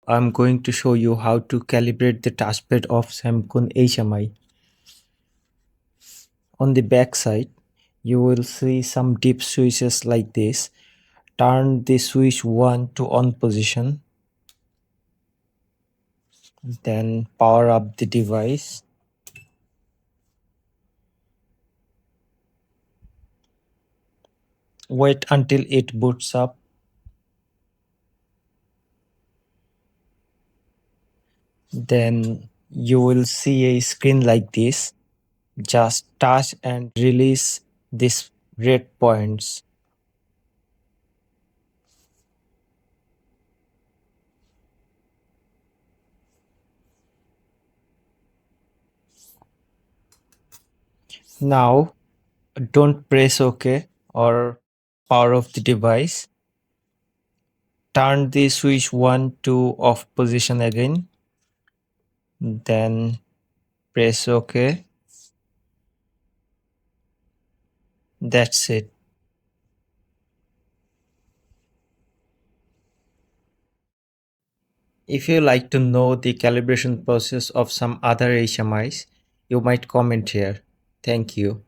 I'm going to show you how to calibrate the touchpad of Samkoon HMI. On the back side, you will see some dip switches like this. Turn the switch 1 to on position, then power up the device. Wait until it boots up. Then you will see a screen like this. Just touch and release these red points. Now don't press OK or power off the device. Turn the switch 1 to off position again. Then press OK. That's it. If you like to know the calibration process of some other HMIs, you might comment here. Thank you.